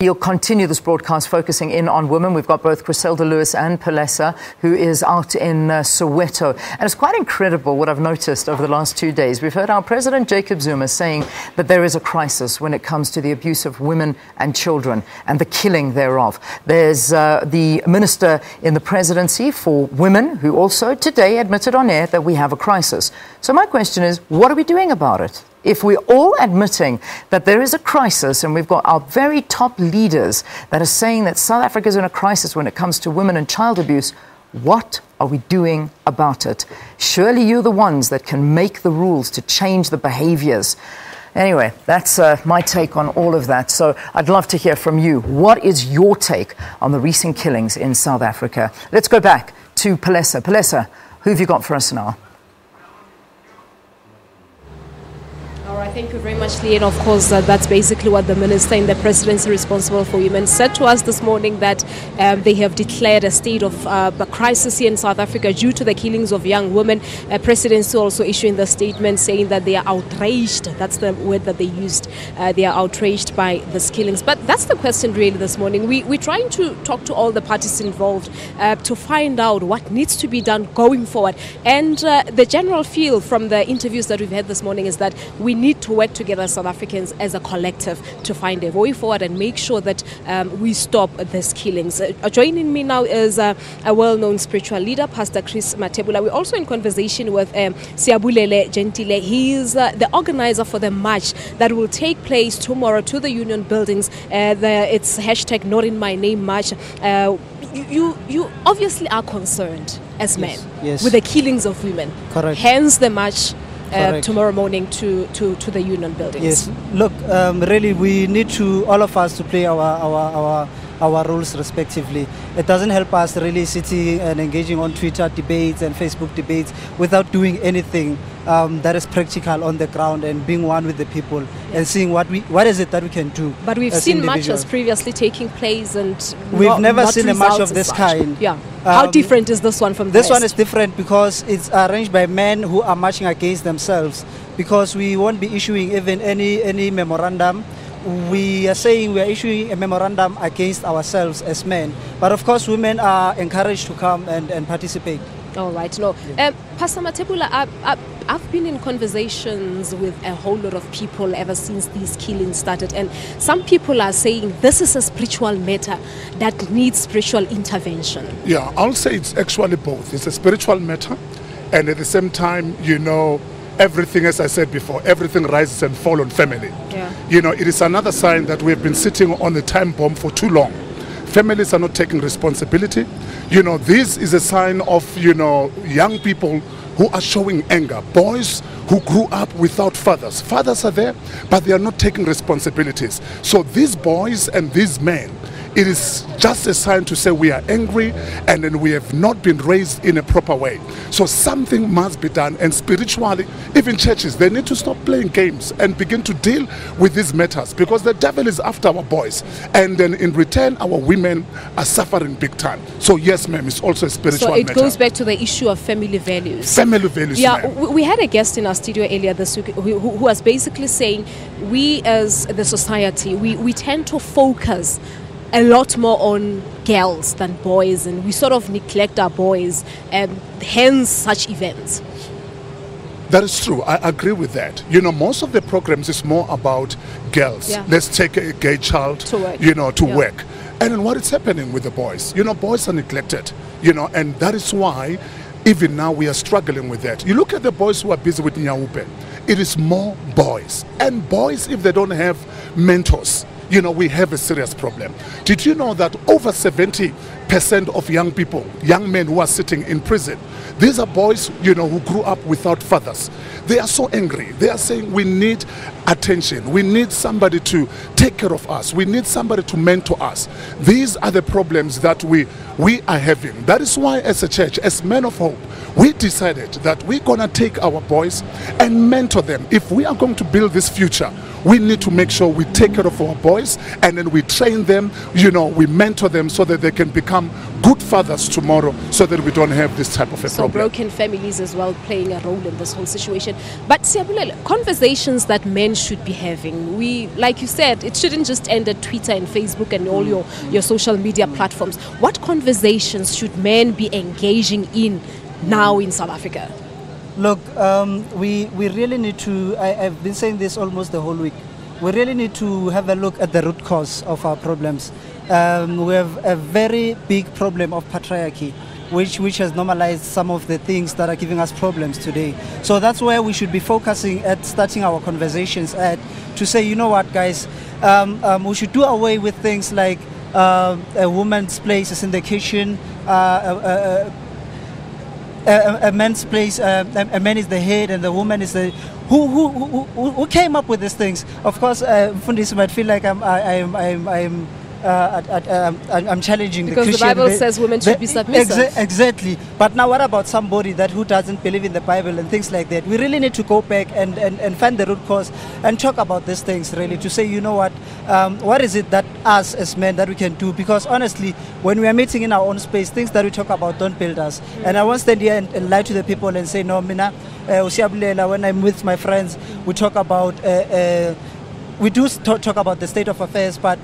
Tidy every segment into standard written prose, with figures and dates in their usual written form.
You'll continue this broadcast focusing in on women. We've got both Griselda Lewis and Palesa, who is out in Soweto. And it's quite incredible what I've noticed over the last 2 days. We've heard our President Jacob Zuma saying that there is a crisis when it comes to the abuse of women and children and the killing thereof. There's the Minister in the Presidency for Women, who also today admitted on air that we have a crisis. So my question is, what are we doing about it? If we're all admitting that there is a crisis and we've got our very top leaders that are saying that South Africa is in a crisis when it comes to women and child abuse, what are we doing about it? Surely you're the ones that can make the rules to change the behaviors. Anyway, that's my take on all of that. So I'd love to hear from you. What is your take on the recent killings in South Africa? Let's go back to Palesa. Palesa, who have you got for us now? All right, thank you very much, Lee. And of course, that's basically what the Minister in the Presidency responsible for women said to us this morning, that they have declared a state of crisis here in South Africa due to the killings of young women. Presidency also issuing the statement saying that they are outraged. That's the word that they used. They are outraged by these killings. But that's the question really this morning. We're trying to talk to all the parties involved to find out what needs to be done going forward. And the general feel from the interviews that we've had this morning is that we need to work together as South Africans as a collective to find a way forward and make sure that we stop these killings. Joining me now is a well-known spiritual leader, Pastor Chris Mathebula. We're also in conversation with Siyabulela Jentile. He is the organizer for the march that will take place tomorrow to the Union buildings. It's hashtag Not In My Name March. You obviously are concerned as men with the killings of women. Correct. Hence the march tomorrow morning to the Union buildings. Yes. Look, really, we need to, all of us, to play our roles respectively. It doesn't help us really sitting and engaging on Twitter debates and Facebook debates without doing anything that is practical on the ground and being one with the people and seeing what is it that we can do. But we've seen marches previously taking place and we've never seen a march of this kind. Yeah. How different is this one from this one? Is different because it's arranged by men who are marching against themselves, because we won't be issuing even any memorandum. We are saying we are issuing a memorandum against ourselves as men, but of course women are encouraged to come and participate. All right. No, Pastor Mathebula, I've been in conversations with a whole lot of people ever since these killings started, and some people are saying this is a spiritual matter that needs spiritual intervention. Yeah, I'll say it's actually both. It's a spiritual matter, and at the same time, you know, everything, as I said before, everything rises and falls on family. Yeah. You know, it is another sign that we have been sitting on the time bomb for too long. Families are not taking responsibility. You know, this is a sign of, you know, young people who are showing anger. Boys who grew up without fathers. Fathers are there, but they are not taking responsibilities. So these boys and these men, it is just a sign to say we are angry and then we have not been raised in a proper way. So something must be done, and spiritually, even churches, they need to stop playing games and begin to deal with these matters, because the devil is after our boys, and then in return our women are suffering big time. So yes, ma'am, it's also a spiritual matter. So it goes back to the issue of family values. Family values, yeah. We had a guest in our studio earlier this week who was basically saying we as the society, we tend to focus a lot more on girls than boys, and we sort of neglect our boys, and hence such events. That is true. I agree with that. You know, most of the programs is more about girls. Yeah. Let's take a gay child to work. You know, to work. And then what is happening with the boys? You know, boys are neglected, you know, and that is why even now we are struggling with that. You look at the boys who are busy with Nyaupe. It is more boys. And boys, if they don't have mentors, you know, we have a serious problem. Did you know that over 70% of young people, young men who are sitting in prison, these are boys, you know, who grew up without fathers. They are so angry. They are saying we need attention. We need somebody to take care of us. We need somebody to mentor us. These are the problems that we are having. That is why as a church, as Men of Hope, we decided that we're going to take our boys and mentor them. If we are going to build this future, we need to make sure we take care of our boys and then we train them, you know, we mentor them so that they can become good fathers tomorrow, so that we don't have this type of a problem. Broken families as well playing a role in this whole situation. But Siyabulela, conversations that men should be having, like you said, it shouldn't just end at Twitter and Facebook and all your social media platforms. What conversations should men be engaging in now in South Africa? Look, we really need to, I've been saying this almost the whole week, we really need to have a look at the root cause of our problems. We have a very big problem of patriarchy, which has normalized some of the things that are giving us problems today. So that's where we should be focusing at starting our conversations at, to say, you know what, guys, we should do away with things like a woman's place is in the kitchen, a man's place, a man is the head and the woman is the... Who came up with these things? Of course, Fundisi might feel like I'm challenging because the Christian. Because the Bible says women should be submissive. Exactly. But now what about somebody who doesn't believe in the Bible and things like that? We really need to go back and find the root cause and talk about these things, really, to say, you know what is it that us as men that we can do? Because honestly, when we are meeting in our own space, things that we talk about don't build us. And I won't stand here and lie to the people and say, no, Mina, Siyabulela, when I'm with my friends, we talk about, we do talk about the state of affairs, but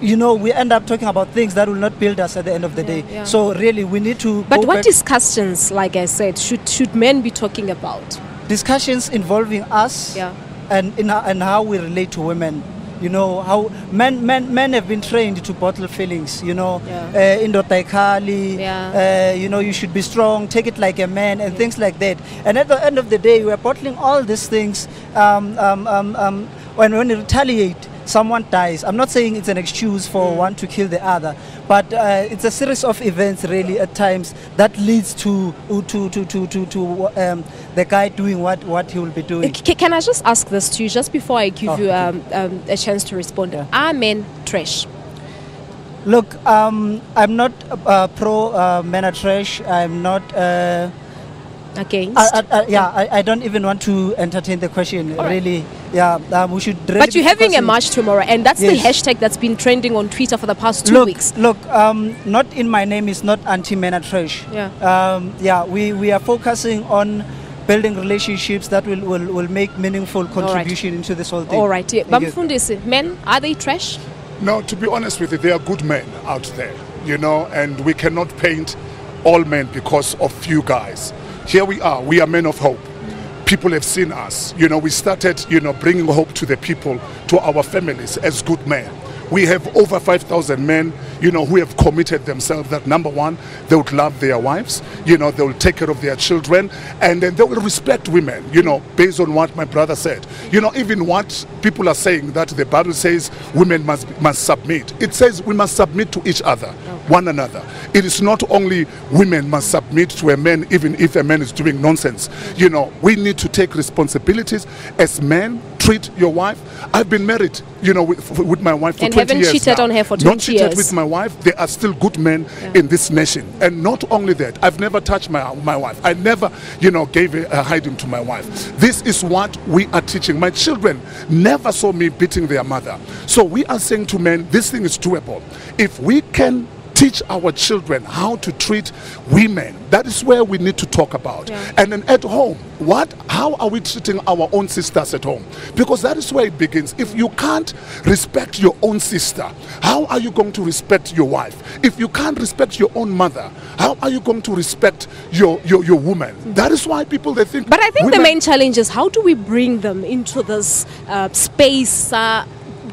you know, we end up talking about things that will not build us at the end of the day. Yeah. So really, we need to. But what discussions, like I said, should men be talking about? Discussions involving us, and how we relate to women. You know, how men have been trained to bottle feelings. You know, you know, you should be strong, take it like a man, and things like that. And at the end of the day, we are bottling all these things. When we retaliate, someone dies. I'm not saying it's an excuse for one to kill the other, but it's a series of events, really, at times that leads to the guy doing what he will be doing. Can I just ask this to you, just before I give you a chance to respond? Yeah. Are men trash? Look, I'm not pro men are trash. I'm not. Against? I don't even want to entertain the question, really. We should really. But you're having a march tomorrow, and that's the hashtag that's been trending on Twitter for the past 2 weeks. Look, not in my name is not anti-men are trash. We are focusing on building relationships that will make meaningful contribution into this whole thing. All right. Bamfundisi, men, are they trash? No, to be honest with you, there are good men out there, you know, and we cannot paint all men because of few guys. Here we are men of hope. People have seen us. You know, we started, you know, bringing hope to the people, to our families as good men. We have over 5,000 men, you know, who have committed themselves that, number one, they would love their wives, you know, they will take care of their children, and then they will respect women, you know, based on what my brother said. You know, even what people are saying, that the Bible says women must submit. It says we must submit to each other, one another. It is not only women must submit to a man, even if a man is doing nonsense. You know, we need to take responsibilities as men. Treat your wife. I've been married, you know, with my wife for 20 years. And haven't cheated on her for 20 years. Not cheated with my wife. There are still good men in this nation. And not only that, I've never touched my wife. I never, you know, gave a hiding to my wife. This is what we are teaching. My children never saw me beating their mother. So we are saying to men, this thing is doable. If we can teach our children how to treat women, that is where we need to talk about. And then at home, how are we treating our own sisters at home? Because that is where it begins. If you can't respect your own sister, how are you going to respect your wife? If you can't respect your own mother, how are you going to respect your woman? That is why people, they think. But I think the main challenge is, how do we bring them into this space,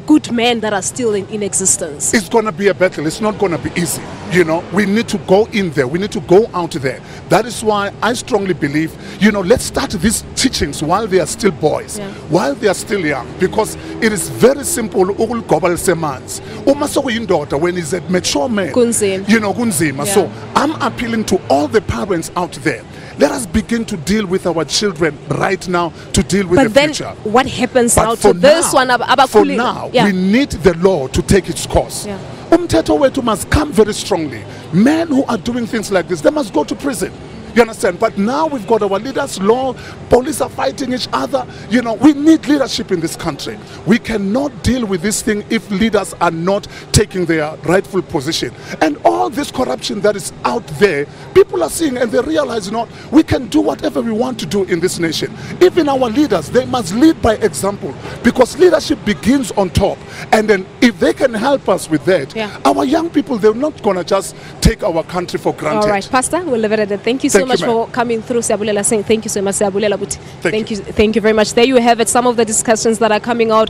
good men that are still in existence? It's going to be a battle. It's not going to be easy. You know, we need to go in there. We need to go out there. That is why I strongly believe, you know, let's start these teachings while they are still boys, while they are still young, because it is very simple. When he's a mature man, you know, kunzima. So I'm appealing to all the parents out there. Let us begin to deal with our children right now, to deal with the future. But then what happens now to this one? For now, we need the law to take its course. Umthetho wethu must come very strongly. Men who are doing things like this, they must go to prison. You understand? But now we've got our leaders law, police are fighting each other. You know, we need leadership in this country. We cannot deal with this thing if leaders are not taking their rightful position. And all this corruption that is out there, people are seeing and they realize, you know, we can do whatever we want to do in this nation. Even our leaders, they must lead by example, because leadership begins on top. And then if they can help us with that, our young people, they're not going to just take our country for granted. All right, Pastor, we'll leave it at that. Thank you so much for coming through, Siyabulela. Thank you so much, Siyabulela. Thank you very much. There you have it, some of the discussions that are coming out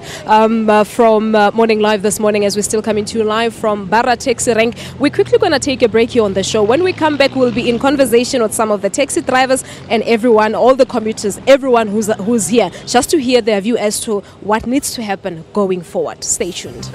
from Morning Live this morning, as we're still coming to you live from Barra Taxi Rank. We're quickly going to take a break here on the show. When we come back, we'll be in conversation with some of the taxi drivers and everyone, all the commuters, everyone who's here, just to hear their view as to what needs to happen going forward. Stay tuned.